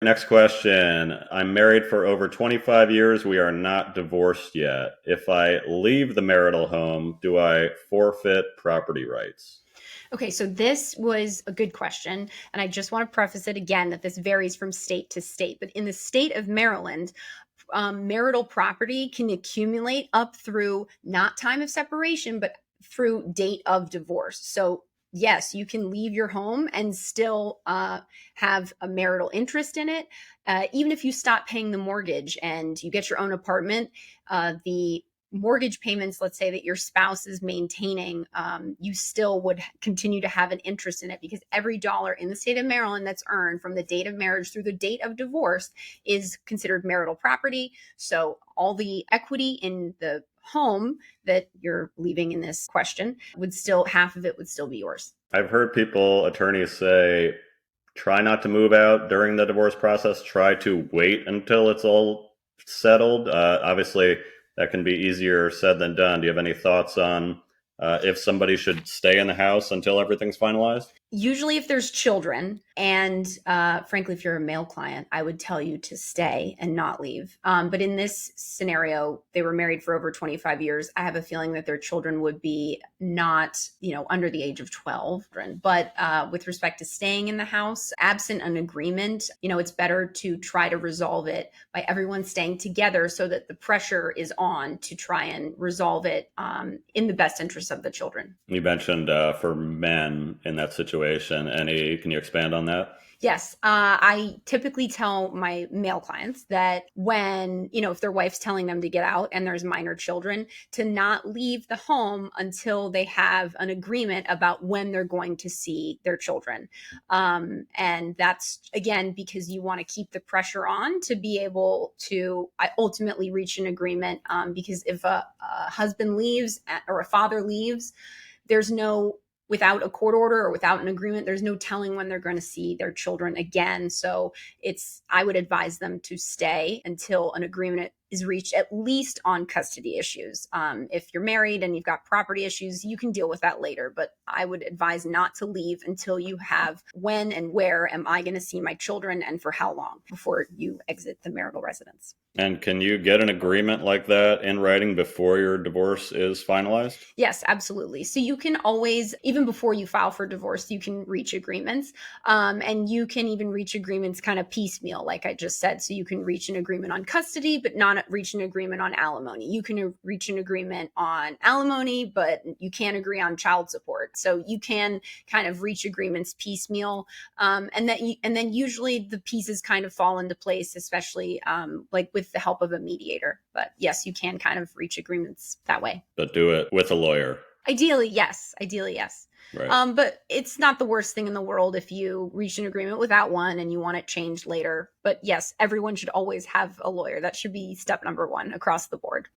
Next question. I'm married for over 25 years. We are not divorced yet. If I leave the marital home, do I forfeit property rights? Okay, so this was a good question. And I just want to preface it again that this varies from state to state. But in the state of Maryland, marital property can accumulate up through not time of separation, but through date of divorce. So, yes, you can leave your home and still have a marital interest in it. Even if you stop paying the mortgage and you get your own apartment, the mortgage payments, let's say that your spouse is maintaining, you still would continue to have an interest in it because every dollar in the state of Maryland that's earned from the date of marriage through the date of divorce is considered marital property. So all the equity in the home that you're leaving in this question would still, half of it would still be yours. I've heard attorneys say, try not to move out during the divorce process. Try to wait until it's all settled. Obviously, that can be easier said than done. Do you have any thoughts on if somebody should stay in the house until everything's finalized? Usually, if there's children, and frankly, if you're a male client, I would tell you to stay and not leave. But in this scenario, they were married for over 25 years. I have a feeling that their children would be not, under the age of 12. But with respect to staying in the house, absent an agreement, it's better to try to resolve it by everyone staying together so that the pressure is on to try and resolve it in the best interest of the children. You mentioned for men in that situation. Can you expand on that? Yes. I typically tell my male clients that when, if their wife's telling them to get out and there's minor children, to not leave the home until they have an agreement about when they're going to see their children. And that's, again, because you want to keep the pressure on to be able to ultimately reach an agreement. Because if a husband leaves or a father leaves, there's no without a court order or without an agreement, there's no telling when they're going to see their children again. So I would advise them to stay until an agreement is reached, at least on custody issues. If you're married and you've got property issues, you can deal with that later. But I would advise not to leave until you have when and where am I going to see my children and for how long before you exit the marital residence. And can you get an agreement like that in writing before your divorce is finalized? Yes, absolutely. So you can always, even before you file for divorce, you can reach agreements. And you can even reach agreements kind of piecemeal, like I just said. So you can reach an agreement on custody, but not reach an agreement on alimony. You can reach an agreement on alimony, but you can't agree on child support. So you can kind of reach agreements piecemeal. And then usually the pieces kind of fall into place, especially like with the help of a mediator. But yes, you can kind of reach agreements that way. But do it with a lawyer. Ideally, yes. Ideally, yes. Right. But it's not the worst thing in the world if you reach an agreement without one and you want it changed later. But yes, everyone should always have a lawyer. That should be step number one across the board.